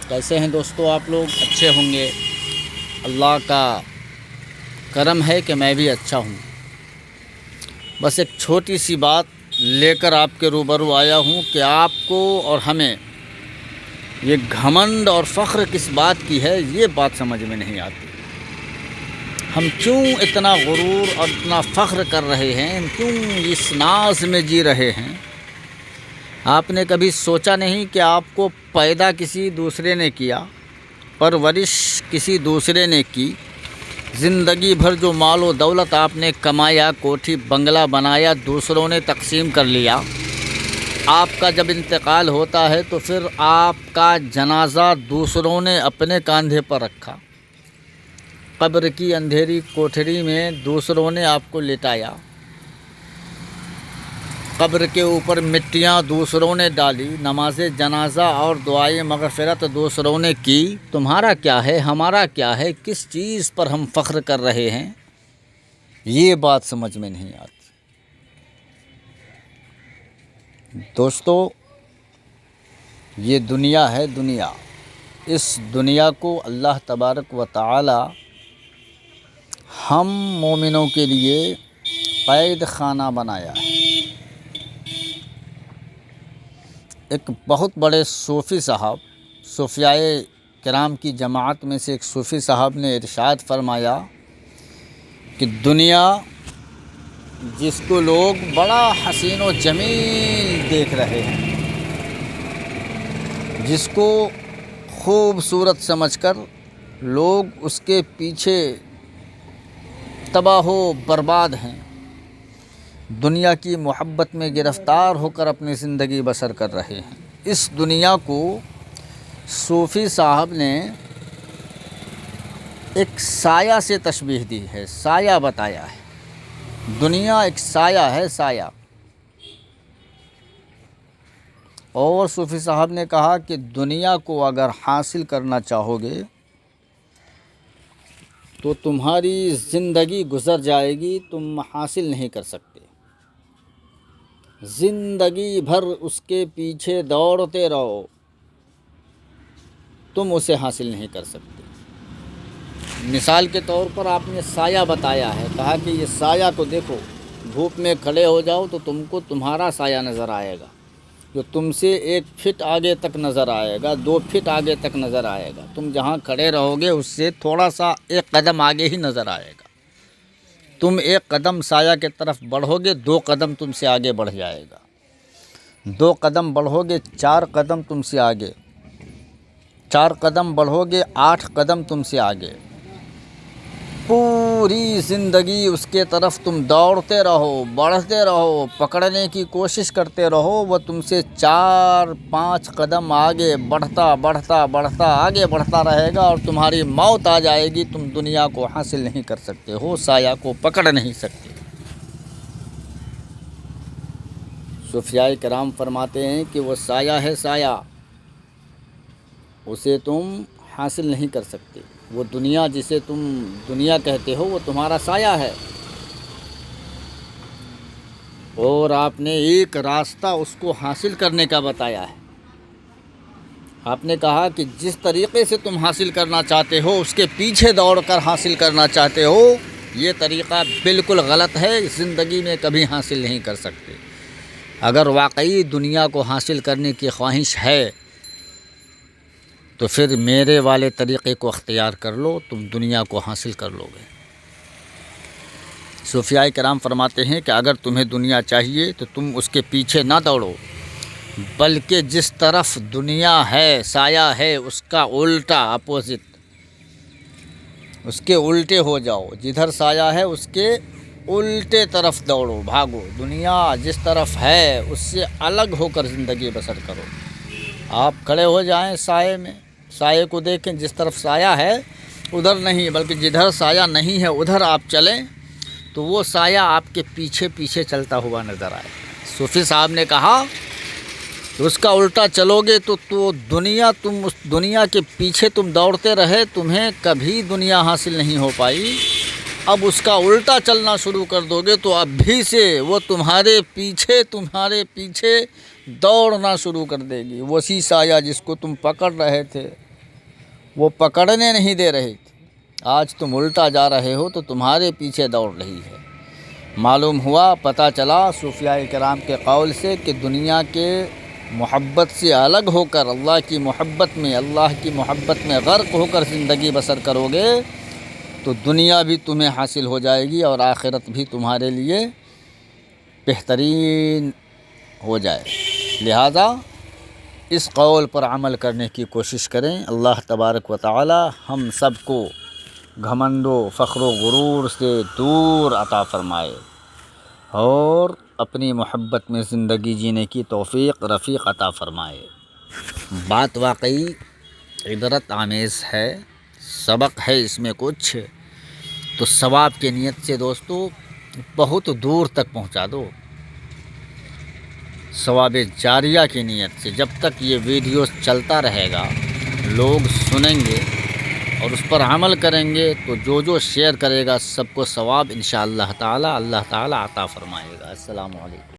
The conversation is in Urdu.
کیسے ہیں دوستو آپ لوگ؟ اچھے ہوں گے۔ اللہ کا کرم ہے کہ میں بھی اچھا ہوں۔ بس ایک چھوٹی سی بات لے کر آپ کے روبرو آیا ہوں کہ آپ کو اور ہمیں یہ گھمنڈ اور فخر کس بات کی ہے، یہ بات سمجھ میں نہیں آتی۔ ہم کیوں اتنا غرور اور اتنا فخر کر رہے ہیں، کیوں اس ناز میں جی رہے ہیں؟ آپ نے کبھی سوچا نہیں کہ آپ کو پیدا کسی دوسرے نے کیا، پرورش کسی دوسرے نے کی، زندگی بھر جو مال و دولت آپ نے کمایا، کوٹھی بنگلہ بنایا، دوسروں نے تقسیم کر لیا۔ آپ کا جب انتقال ہوتا ہے تو پھر آپ کا جنازہ دوسروں نے اپنے کاندھے پر رکھا۔ قبر کی اندھیری کوٹھری میں دوسروں نے آپ کو لٹایا، قبر کے اوپر مٹیاں دوسروں نے ڈالی، نماز جنازہ اور دعائے مغفرت دوسروں نے کی۔ تمہارا کیا ہے، ہمارا کیا ہے، کس چیز پر ہم فخر کر رہے ہیں، یہ بات سمجھ میں نہیں آتی۔ دوستو، یہ دنیا ہے، دنیا، اس دنیا کو اللہ تبارک و تعالی ہم مومنوں کے لیے قید خانہ بنایا ہے۔ ایک بہت بڑے صوفی صاحب، صوفیاء کرام کی جماعت میں سے ایک صوفی صاحب نے ارشاد فرمایا کہ دنیا جس کو لوگ بڑا حسین و جمیل دیکھ رہے ہیں، جس کو خوبصورت سمجھ کر لوگ اس کے پیچھے تباہ و برباد ہیں، دنیا کی محبت میں گرفتار ہو کر اپنی زندگی بسر کر رہے ہیں۔ اس دنیا کو صوفی صاحب نے ایک سایہ سے تشبیہ دی ہے، سایہ بتایا ہے۔ دنیا ایک سایہ ہے، سایہ۔ اور صوفی صاحب نے کہا کہ دنیا کو اگر حاصل کرنا چاہو گے تو تمہاری زندگی گزر جائے گی، تم حاصل نہیں کر سکتے۔ زندگی بھر اس کے پیچھے دوڑتے رہو، تم اسے حاصل نہیں کر سکتے۔ مثال کے طور پر آپ نے سایہ بتایا ہے، کہا کہ یہ سایہ کو دیکھو، دھوپ میں کھڑے ہو جاؤ تو تم کو تمہارا سایہ نظر آئے گا، جو تم سے 1 فٹ آگے تک نظر آئے گا، 2 فٹ آگے تک نظر آئے گا۔ تم جہاں کھڑے رہو گے اس سے تھوڑا سا 1 قدم آگے ہی نظر آئے گا۔ تم 1 قدم سایہ کی طرف بڑھو گے، 2 قدم تم سے آگے بڑھ جائے گا، 2 قدم بڑھو گے، 4 قدم تم سے آگے، 4 قدم بڑھو گے، 8 قدم تم سے آگے۔ پوری زندگی اس کے طرف تم دوڑتے رہو، بڑھتے رہو، پکڑنے کی کوشش کرتے رہو، وہ تم سے 4-5 قدم آگے بڑھتا بڑھتا بڑھتا آگے بڑھتا رہے گا، اور تمہاری موت آ جائے گی، تم دنیا کو حاصل نہیں کر سکتے ہو، سایہ کو پکڑ نہیں سکتے۔ صوفیاء کرام فرماتے ہیں کہ وہ سایہ ہے، سایہ، اسے تم حاصل نہیں کر سکتے۔ وہ دنیا جسے تم دنیا کہتے ہو وہ تمہارا سایہ ہے، اور آپ نے ایک راستہ اس کو حاصل کرنے کا بتایا ہے۔ آپ نے کہا کہ جس طریقے سے تم حاصل کرنا چاہتے ہو، اس کے پیچھے دوڑ کر حاصل کرنا چاہتے ہو، یہ طریقہ بالکل غلط ہے، زندگی میں کبھی حاصل نہیں کر سکتے۔ اگر واقعی دنیا کو حاصل کرنے کی خواہش ہے تو پھر میرے والے طریقے کو اختیار کر لو، تم دنیا کو حاصل کر لو گے۔ صوفیاء کرام فرماتے ہیں کہ اگر تمہیں دنیا چاہیے تو تم اس کے پیچھے نہ دوڑو، بلکہ جس طرف دنیا ہے، سایہ ہے، اس کا الٹا، اپوزٹ، اس کے الٹے ہو جاؤ۔ جدھر سایہ ہے اس کے الٹے طرف دوڑو، بھاگو۔ دنیا جس طرف ہے اس سے الگ ہو کر زندگی بسر کرو۔ آپ کھڑے ہو جائیں سائے میں، سائے کو دیکھیں، جس طرف سایہ ہے ادھر نہیں، بلکہ جدھر سایہ نہیں ہے ادھر آپ چلیں تو وہ سایہ آپ کے پیچھے پیچھے چلتا ہوا نظر آئے۔ صوفی صاحب نے کہا کہ اس کا الٹا چلو گے تو دنیا، تم اس دنیا کے پیچھے تم دوڑتے رہے، تمہیں کبھی دنیا حاصل نہیں ہو پائی۔ اب اس کا الٹا چلنا شروع کر دو گے تو اب بھی سے وہ تمہارے پیچھے دوڑنا شروع کر دے گی۔ وہی سایہ جس کو تم پکڑ رہے تھے، وہ پکڑنے نہیں دے رہی تھی، آج تم الٹا جا رہے ہو تو تمہارے پیچھے دوڑ رہی ہے۔ معلوم ہوا، پتہ چلا صوفیاء کرام کے قول سے کہ دنیا کے محبت سے الگ ہو کر اللہ کی محبت میں غرق ہو کر زندگی بسر کرو گے تو دنیا بھی تمہیں حاصل ہو جائے گی اور آخرت بھی تمہارے لیے بہترین ہو جائے۔ لہذا اس قول پر عمل کرنے کی کوشش کریں۔ اللہ تبارک و تعالی ہم سب کو گھمنڈ و فخر و غرور سے دور عطا فرمائے اور اپنی محبت میں زندگی جینے کی توفیق رفیق عطا فرمائے۔ بات واقعی عبرت آمیز ہے، سبق ہے اس میں کچھ، تو ثواب کی نیت سے دوستو بہت دور تک پہنچا دو، ثواب جاریہ کی نیت سے۔ جب تک یہ ویڈیو چلتا رہے گا، لوگ سنیں گے اور اس پر عمل کریں گے تو جو شیئر کرے گا سب کو ثواب انشاءاللہ تعالی اللہ تعالی عطا فرمائے گا۔ السلام علیکم۔